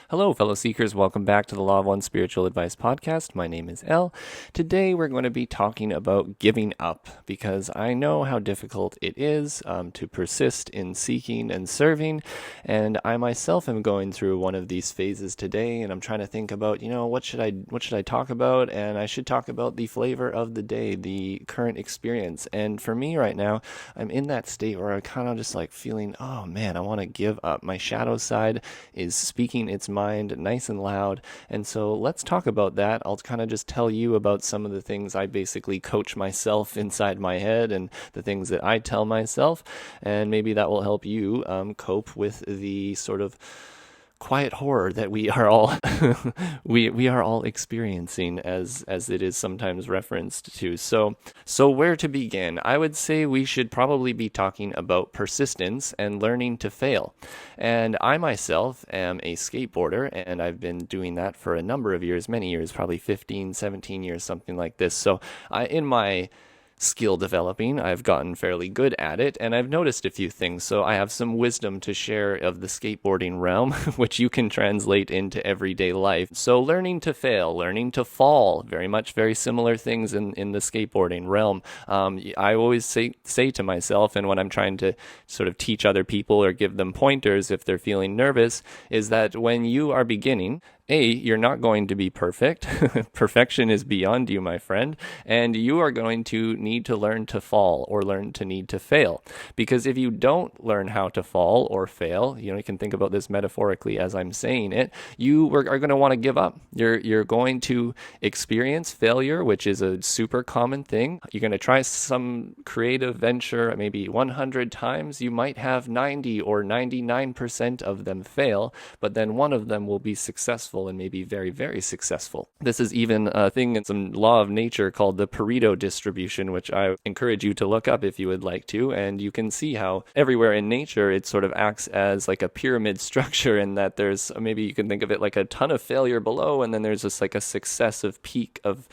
Hello, fellow seekers. Welcome back to the Law of One Spiritual Advice podcast. My name is Elle. Today, we're going to be talking about giving up because I know how difficult it is to persist in seeking and serving. And I myself am going through one of these phases today, and I'm trying to think about, what should I talk about? And I should talk about the flavor of the day, the current experience. And for me right now, I'm in that state where I'm kind of just like feeling, oh man, I want to give up. My shadow side is speaking its mind nice and loud. And so let's talk about that. I'll kind of just tell you about some of the things I basically coach myself inside my head and the things that I tell myself. And maybe that will help you cope with the sort of quiet horror that we are all we are all experiencing as it is sometimes referenced to. So where to begin? I would say we should probably be talking about persistence and learning to fail. And I myself am a skateboarder, and I've been doing that for a number of years, many years, probably 15, 17 years, something like this. So in my skill developing, I've gotten fairly good at it, and I've noticed a few things. So I have some wisdom to share of the skateboarding realm, which you can translate into everyday life. So learning to fail, learning to fall, very similar things in the skateboarding realm. I always say to myself, and when I'm trying to sort of teach other people or give them pointers if they're feeling nervous, is that when you are beginning, you're not going to be perfect. Perfection is beyond you, my friend. And you are going to need to learn to fall or learn to need to fail. Because if you don't learn how to fall or fail, you can think about this metaphorically as I'm saying it, you are going to want to give up. You're going to experience failure, which is a super common thing. You're going to try some creative venture maybe 100 times. You might have 90 or 99% of them fail, but then one of them will be successful and maybe very successful. This is even a thing in some law of nature called the Pareto distribution, which I encourage you to look up if you would like to. And you can see how everywhere in nature it sort of acts as like a pyramid structure, in that there's, maybe you can think of it like a ton of failure below, and then there's just like a successive peak of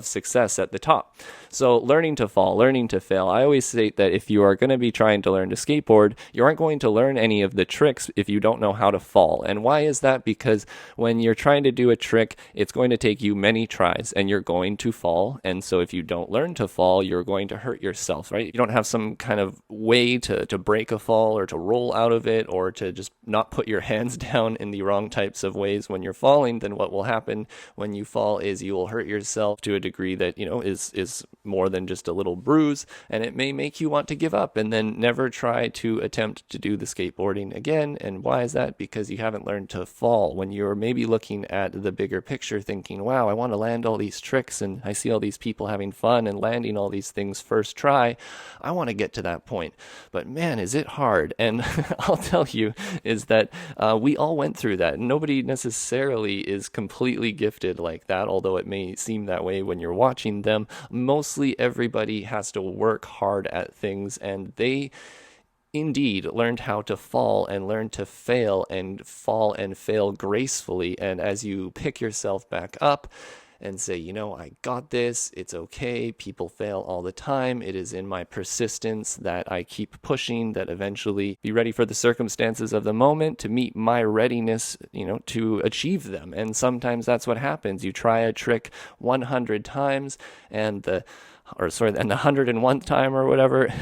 success at the top. So learning to fall, learning to fail. I always say that if you are going to be trying to learn to skateboard, you aren't going to learn any of the tricks if you don't know how to fall. And why is that? Because when you're trying to do a trick, it's going to take you many tries and you're going to fall. And so if you don't learn to fall, you're going to hurt yourself, right? You don't have some kind of way to break a fall or to roll out of it or to just not put your hands down in the wrong types of ways when you're falling. Then what will happen when you fall is you will hurt yourself to a degree that, is more than just a little bruise, and it may make you want to give up and then never try to attempt to do the skateboarding again. And why is that? Because you haven't learned to fall. When you're maybe looking at the bigger picture thinking, wow, I want to land all these tricks and I see all these people having fun and landing all these things first try, I want to get to that point. But man, is it hard. And I'll tell you is that we all went through that. Nobody necessarily is completely gifted like that, although it may seem that way when you're watching them. Mostly everybody has to work hard at things, and they indeed learned how to fall and learn to fail and fall and fail gracefully. And as you pick yourself back up and say, I got this, it's okay, people fail all the time, it is in my persistence that I keep pushing, that eventually be ready for the circumstances of the moment to meet my readiness, to achieve them. And sometimes that's what happens. You try a trick 100 times and the 101th time or whatever,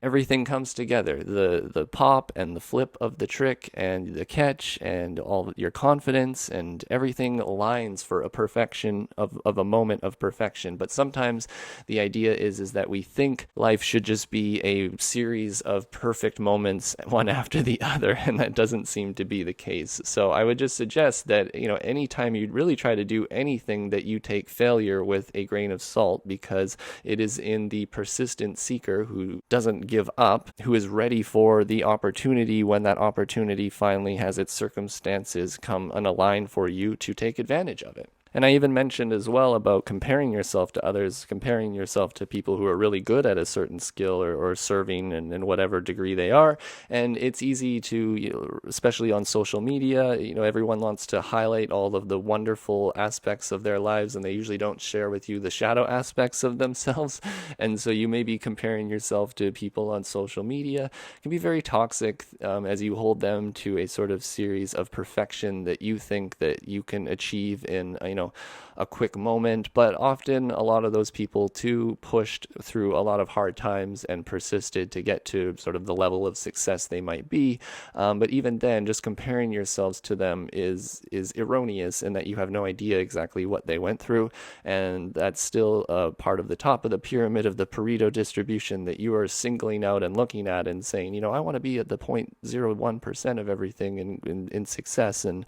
everything comes together. The pop and the flip of the trick and the catch and all your confidence and everything aligns for a perfection of a moment of perfection. But sometimes the idea is that we think life should just be a series of perfect moments, one after the other, and that doesn't seem to be the case. So I would just suggest that, anytime you really try to do anything, that you take failure with a grain of salt, because it is in the persistent seeker who doesn't give up, who is ready for the opportunity when that opportunity finally has its circumstances come unalign for you to take advantage of it. And I even mentioned as well about comparing yourself to others, comparing yourself to people who are really good at a certain skill or serving in whatever degree they are. And it's easy to, especially on social media, everyone wants to highlight all of the wonderful aspects of their lives, and they usually don't share with you the shadow aspects of themselves. And so you may be comparing yourself to people on social media. It can be very toxic as you hold them to a sort of series of perfection that you think that you can achieve in, a quick moment. But often a lot of those people too pushed through a lot of hard times and persisted to get to sort of the level of success they might be. But even then, just comparing yourselves to them is erroneous in that you have no idea exactly what they went through. And that's still part of the top of the pyramid of the Pareto distribution that you are singling out and looking at and saying, I want to be at the 0.01% of everything in success. And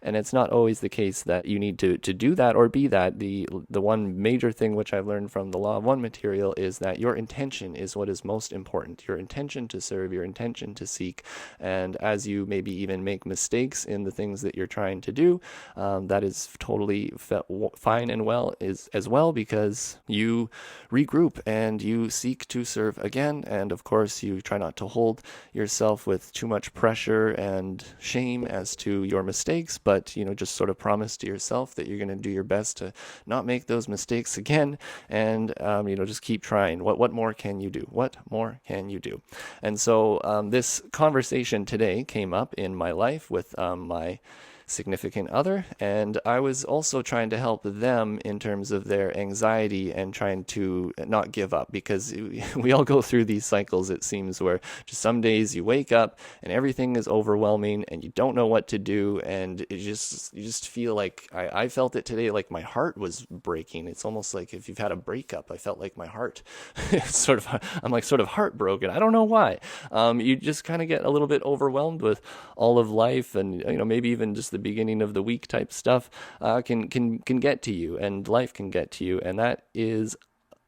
it's not always the case that you need to do that or be that. The one major thing which I've learned from the Law of One material is that your intention is what is most important. Your intention to serve, your intention to seek. And as you maybe even make mistakes in the things that you're trying to do, that is totally fine and well as well, because you regroup and you seek to serve again. And of course, you try not to hold yourself with too much pressure and shame as to your mistakes, but just sort of promise to yourself that you're going to do your best to not make those mistakes again, and just keep trying. What more can you do? What more can you do? And so this conversation today came up in my life with my significant other, and I was also trying to help them in terms of their anxiety and trying to not give up, because we all go through these cycles, it seems, where just some days you wake up and everything is overwhelming and you don't know what to do, and you just feel like I felt it today, like my heart was breaking. It's almost like if you've had a breakup. I felt like my heart I'm like sort of heartbroken. I don't know why. You just kind of get a little bit overwhelmed with all of life, and maybe even just the beginning of the week type stuff can get to you, and life can get to you, and that is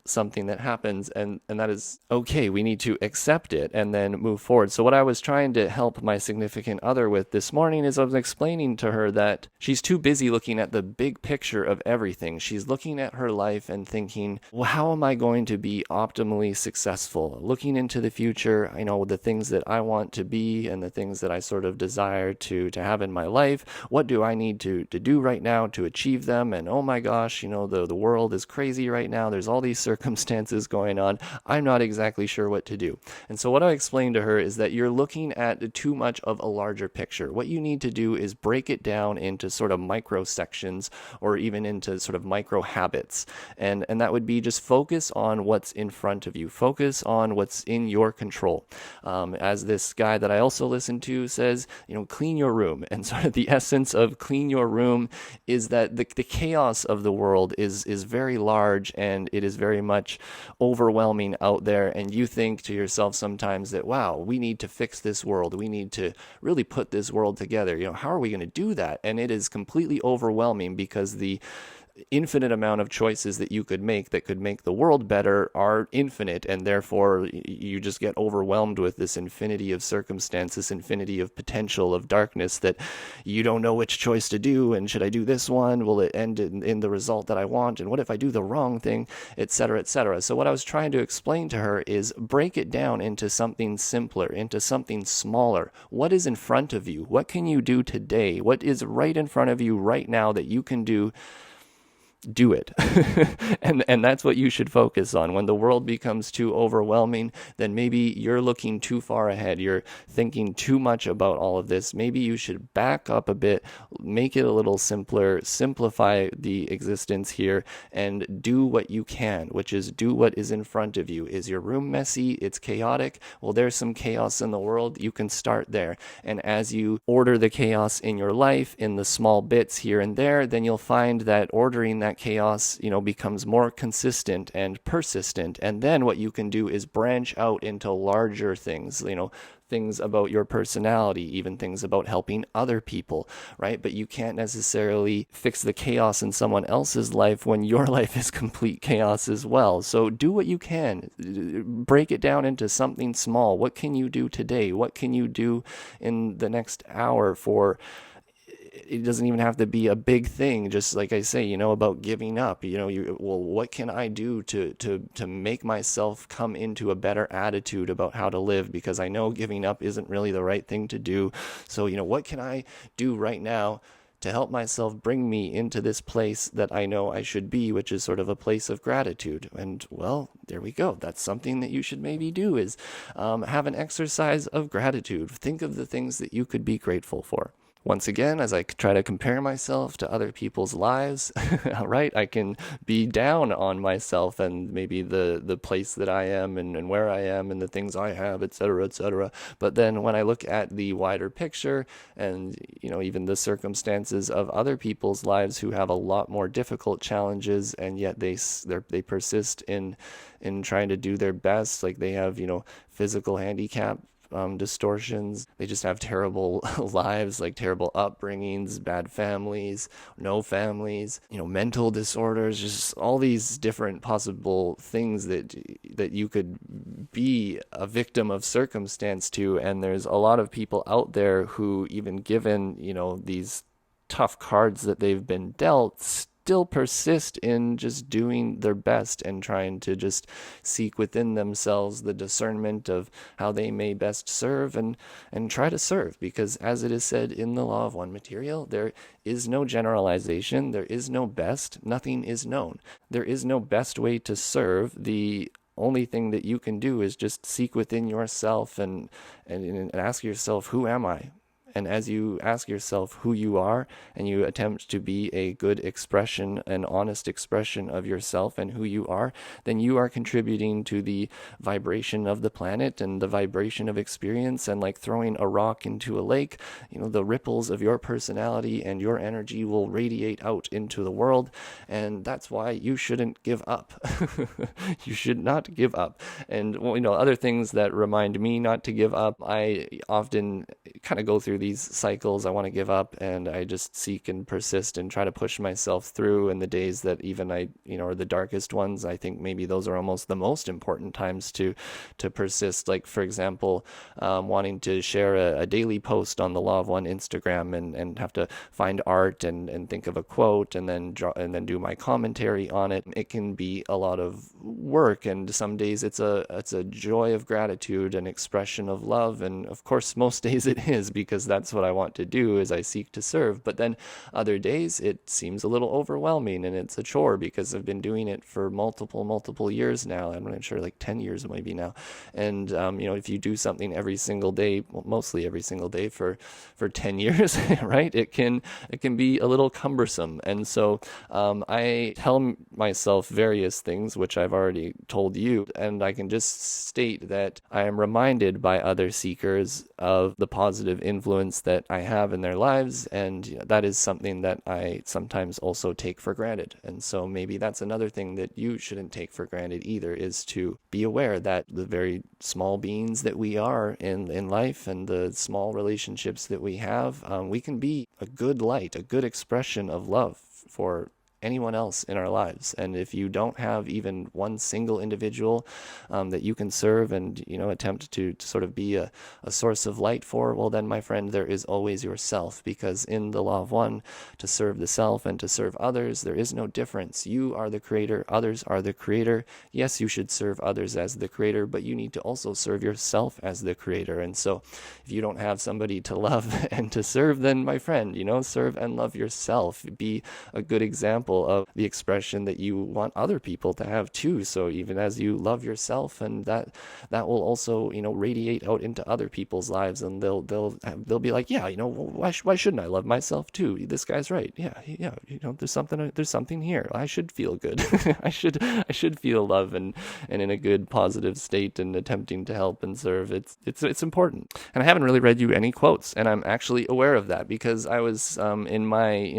something that happens, and that is okay. We need to accept it and then move forward. So what I was trying to help my significant other with this morning is I was explaining to her that she's too busy looking at the big picture of everything. She's looking at her life and thinking, well, how am I going to be optimally successful? Looking into the future, the things that I want to be and the things that I sort of desire to have in my life. What do I need to do right now to achieve them? And oh my gosh, the world is crazy right now. There's all these circumstances going on. I'm not exactly sure what to do. And so what I explained to her is that you're looking at too much of a larger picture. What you need to do is break it down into sort of micro sections, or even into sort of micro habits. And that would be just focus on what's in front of you. Focus on what's in your control. As this guy that I also listen to says, clean your room. And sort of the essence of clean your room is that the chaos of the world is very large, and it is very much overwhelming out there. And you think to yourself sometimes that, wow, we need to fix this world. We need to really put this world together. How are we going to do that? And it is completely overwhelming, because the infinite amount of choices that you could make that could make the world better are infinite, and therefore you just get overwhelmed with this infinity of circumstance, this infinity of potential of darkness, that you don't know which choice to do, and should I do this one? Will it end in the result that I want? And what if I do the wrong thing? Etc., etc. So what I was trying to explain to her is break it down into something simpler, into something smaller. What is in front of you? What can you do today? What is right in front of you right now that you can do it. and that's what you should focus on. When the world becomes too overwhelming, then maybe you're looking too far ahead. You're thinking too much about all of this. Maybe you should back up a bit, make it a little simpler, simplify the existence here, and do what you can, which is do what is in front of you. Is your room messy? It's chaotic? Well, there's some chaos in the world. You can start there. And as you order the chaos in your life in the small bits here and there, then you'll find that ordering that chaos, becomes more consistent and persistent. And then what you can do is branch out into larger things, things about your personality, even things about helping other people, right? But you can't necessarily fix the chaos in someone else's life when your life is complete chaos as well. So do what you can. Break it down into something small. What can you do today? What can you do in the next hour for it doesn't even have to be a big thing. Just like I say, about giving up, what can I do to make myself come into a better attitude about how to live? Because I know giving up isn't really the right thing to do. So, what can I do right now to help myself bring me into this place that I know I should be, which is sort of a place of gratitude? And well, there we go. That's something that you should maybe do, is have an exercise of gratitude. Think of the things that you could be grateful for. Once again, as I try to compare myself to other people's lives, right, I can be down on myself and maybe the place that I am and where I am and the things I have, etc., etc. But then when I look at the wider picture and, even the circumstances of other people's lives who have a lot more difficult challenges, and yet they persist in trying to do their best, like they have, physical handicap, distortions. They just have terrible lives, like terrible upbringings, bad families, no families, mental disorders, just all these different possible things that you could be a victim of circumstance to. And there's a lot of people out there who, even given, these tough cards that they've been dealt, still persist in just doing their best and trying to just seek within themselves the discernment of how they may best serve and try to serve. Because as it is said in the Law of One material, there is no generalization, there is no best, nothing is known. There is no best way to serve. The only thing that you can do is just seek within yourself and ask yourself, who am I? And as you ask yourself who you are, and you attempt to be a good expression, an honest expression of yourself and who you are, then you are contributing to the vibration of the planet and the vibration of experience. And like throwing a rock into a lake, the ripples of your personality and your energy will radiate out into the world. And that's why you shouldn't give up. You should not give up. And other things that remind me not to give up, I often kind of go through these cycles. I want to give up, and I just seek and persist and try to push myself through. And the days that even are the darkest ones, I think maybe those are almost the most important times to persist. Like, for example, wanting to share a daily post on the Law of One Instagram and have to find art and think of a quote and then do my commentary on it. It can be a lot of work, and some days it's a joy of gratitude and expression of love. And of course, most days it is, because that's what I want to do, is I seek to serve. But then other days it seems a little overwhelming and it's a chore, because I've been doing it for multiple years now. I'm not sure, like 10 years maybe now. And if you do something every single day, well, mostly every single day for 10 years, right, it can be a little cumbersome. And so I tell myself various things, which I've already told you, and I can just state that I am reminded by other seekers of the positive influence that I have in their lives, and that is something that I sometimes also take for granted. And so maybe that's another thing that you shouldn't take for granted either, is to be aware that the very small beings that we are in life and the small relationships that we have, we can be a good light, a good expression of love for anyone else in our lives. And if you don't have even one single individual that you can serve and attempt to sort of be a source of light for, well then, my friend, there is always yourself. Because in the Law of One, to serve the self and to serve others, there is no difference. You are the creator, others are the creator. Yes, you should serve others as the creator, but you need to also serve yourself as the creator. And so if you don't have somebody to love and to serve, then, my friend, serve and love yourself. Be a good example of the expression that you want other people to have too. So even as you love yourself, and that will also radiate out into other people's lives, and they'll be like, yeah, why shouldn't I love myself too? This guy's right. Yeah, there's something here. I should feel good. I should feel love and in a good positive state, and attempting to help and serve. It's important. And I haven't really read you any quotes, and I'm actually aware of that, because I was in my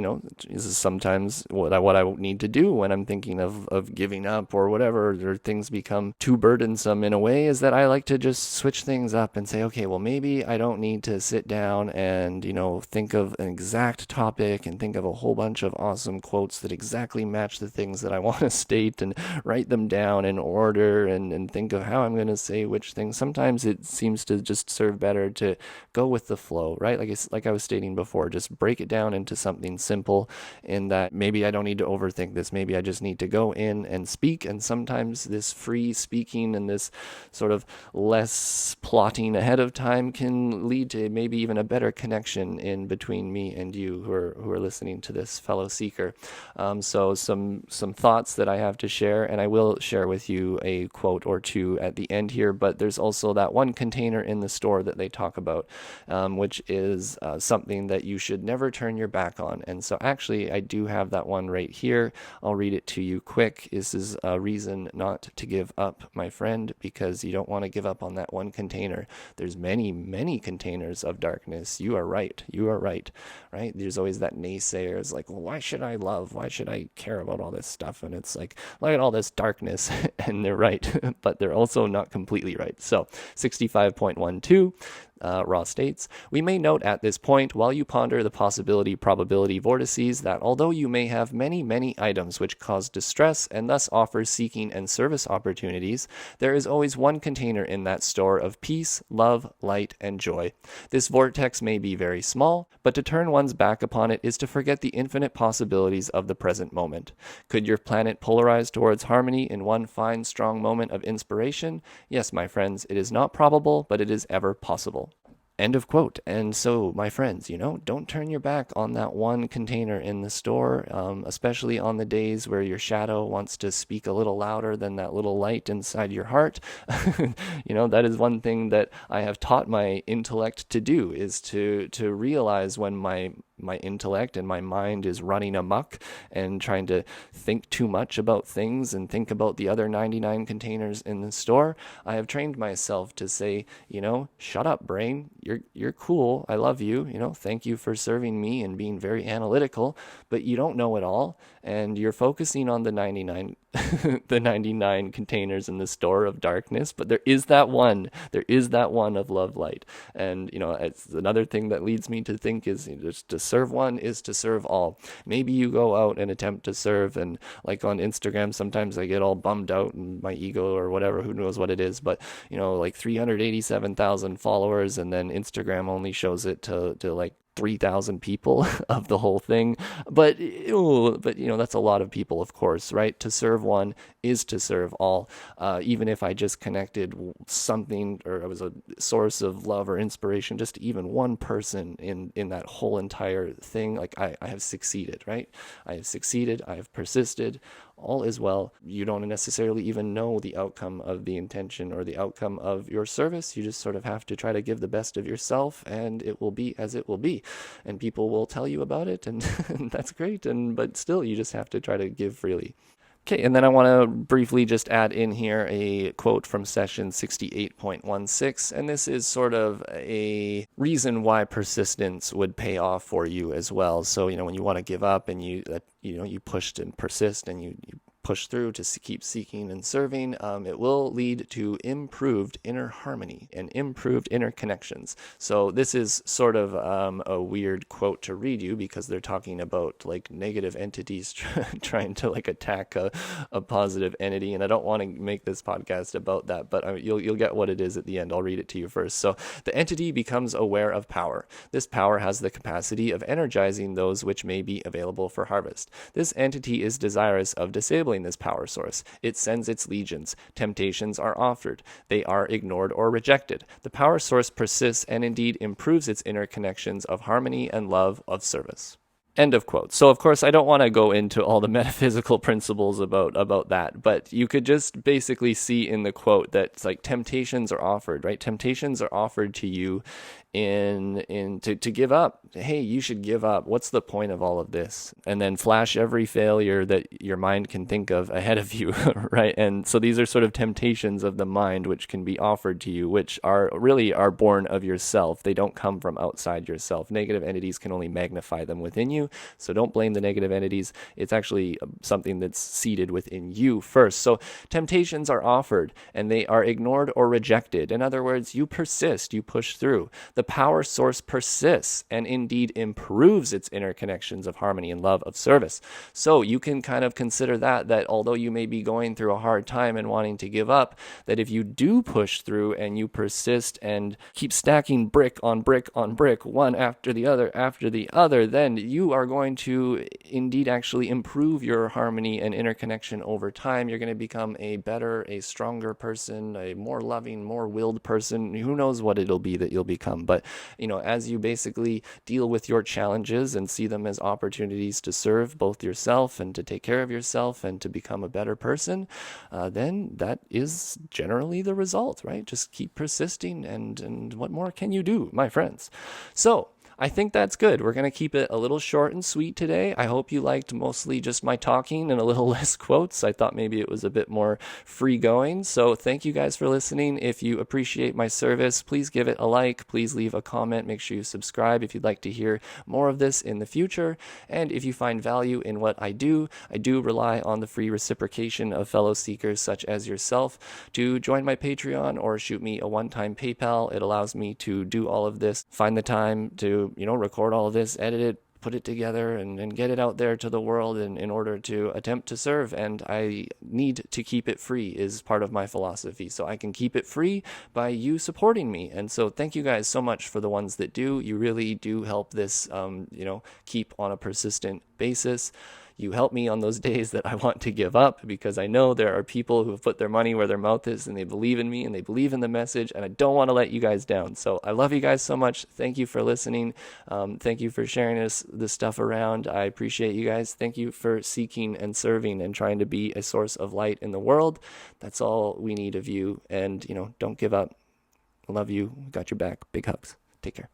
this is sometimes what I what I need to do when I'm thinking of giving up or whatever, or things become too burdensome in a way, is that I like to just switch things up and say, okay, well, maybe I don't need to sit down and, think of an exact topic and think of a whole bunch of awesome quotes that exactly match the things that I want to state and write them down in order and think of how I'm going to say which things. Sometimes it seems to just serve better to go with the flow, right? Like I was stating before, just break it down into something simple, in that maybe I don't need to overthink this. Maybe I just need to go in and speak. And sometimes this free speaking and this sort of less plotting ahead of time can lead to maybe even a better connection in between me and you who are listening to this, fellow seeker. So some thoughts that I have to share, and I will share with you a quote or two at the end here, but there's also that one container in the store that they talk about, which is something that you should never turn your back on. And so actually I do have that one right here. I'll read it to you quick. This is a reason not to give up, my friend, because you don't want to give up on that one container. There's many, many containers of darkness. You are right. You are right. Right? There's always that naysayers like, well, why should I love? Why should I care about all this stuff? And it's like, look at all this darkness. And they're right, but they're also not completely right. So 65.12. Raw states, we may note at this point, while you ponder the possibility-probability vortices, that although you may have many, many items which cause distress and thus offer seeking and service opportunities, there is always one container in that store of peace, love, light, and joy. This vortex may be very small, but to turn one's back upon it is to forget the infinite possibilities of the present moment. Could your planet polarize towards harmony in one fine, strong moment of inspiration? Yes, my friends, it is not probable, but it is ever possible. End of quote. And so, my friends, don't turn your back on that one container in the store, especially on the days where your shadow wants to speak a little louder than that little light inside your heart. That is one thing that I have taught my intellect to do, is to realize when my intellect and my mind is running amok and trying to think too much about things and think about the other 99 containers in the store. I have trained myself to say, shut up, brain. You're cool. I love you. Thank you for serving me and being very analytical, but you don't know it all. And you're focusing on the 99 the 99 containers in the store of darkness, but there is that one of love, light. And it's another thing that leads me to think is, just to serve one is to serve all. Maybe you go out and attempt to serve, and like on Instagram sometimes I get all bummed out and my ego or whatever, who knows what it is, but like 387,000 followers, and then Instagram only shows it to like 3,000 people of the whole thing. But that's a lot of people, of course, right? To serve one is to serve all. Even if I just connected something, or I was a source of love or inspiration, just even one person in that whole entire thing, like I have succeeded, right? I have succeeded. I have persisted. All is well. You don't necessarily even know the outcome of the intention or the outcome of your service. You just sort of have to try to give the best of yourself, and it will be as it will be. And people will tell you about it, and that's great. But still, you just have to try to give freely. Okay, and then I want to briefly just add in here a quote from session 68.16, and this is sort of a reason why persistence would pay off for you as well. So, when you want to give up and you pushed and persist and you push through to keep seeking and serving, it will lead to improved inner harmony and improved inner connections. So this is sort of a weird quote to read you, because they're talking about like negative entities trying to like attack a positive entity, and I don't want to make this podcast about that, but you'll get what it is at the end. I'll read it to you first. So the entity becomes aware of power. This power has the capacity of energizing those which may be available for harvest. This entity is desirous of disabling this power source. It sends its legions. Temptations are offered. They are ignored or rejected. The power source persists and indeed improves its inner connections of harmony and love of service. End of quote. So, of course, I don't want to go into all the metaphysical principles about that, but you could just basically see in the quote that it's like temptations are offered, right? Temptations are offered to you to give up. Hey, you should give up. What's the point of all of this? And then flash every failure that your mind can think of ahead of you, right? And so these are sort of temptations of the mind which can be offered to you, which are born of yourself. They don't come from outside yourself. Negative entities can only magnify them within you. So don't blame the negative entities. It's actually something that's seated within you first. So temptations are offered and they are ignored or rejected. In other words, you persist, you push through. The power source persists and indeed improves its interconnections of harmony and love of service. So you can kind of consider that although you may be going through a hard time and wanting to give up, that if you do push through and you persist and keep stacking brick on brick on brick, one after the other, then you are going to indeed actually improve your harmony and interconnection over time. You're going to become a better, a stronger person, a more loving, more willed person. Who knows what it'll be that you'll become. But, as you basically deal with your challenges and see them as opportunities to serve both yourself and to take care of yourself and to become a better person, then that is generally the result, right? Just keep persisting, and what more can you do, my friends? So I think that's good. We're going to keep it a little short and sweet today. I hope you liked mostly just my talking and a little less quotes. I thought maybe it was a bit more free going. So thank you guys for listening. If you appreciate my service, please give it a like. Please leave a comment. Make sure you subscribe if you'd like to hear more of this in the future. And if you find value in what I do rely on the free reciprocation of fellow seekers such as yourself to join my Patreon or shoot me a one-time PayPal. It allows me to do all of this, find the time to record all of this, edit it, put it together, and get it out there to the world in order to attempt to serve. And I need to keep it free is part of my philosophy. So I can keep it free by you supporting me. And so thank you guys so much for the ones that do. You really do help this, keep on a persistent basis. You help me on those days that I want to give up, because I know there are people who have put their money where their mouth is and they believe in me and they believe in the message, and I don't want to let you guys down. So I love you guys so much. Thank you for listening. Thank you for sharing this stuff around. I appreciate you guys. Thank you for seeking and serving and trying to be a source of light in the world. That's all we need of you. And, don't give up. I love you. Got your back. Big hugs. Take care.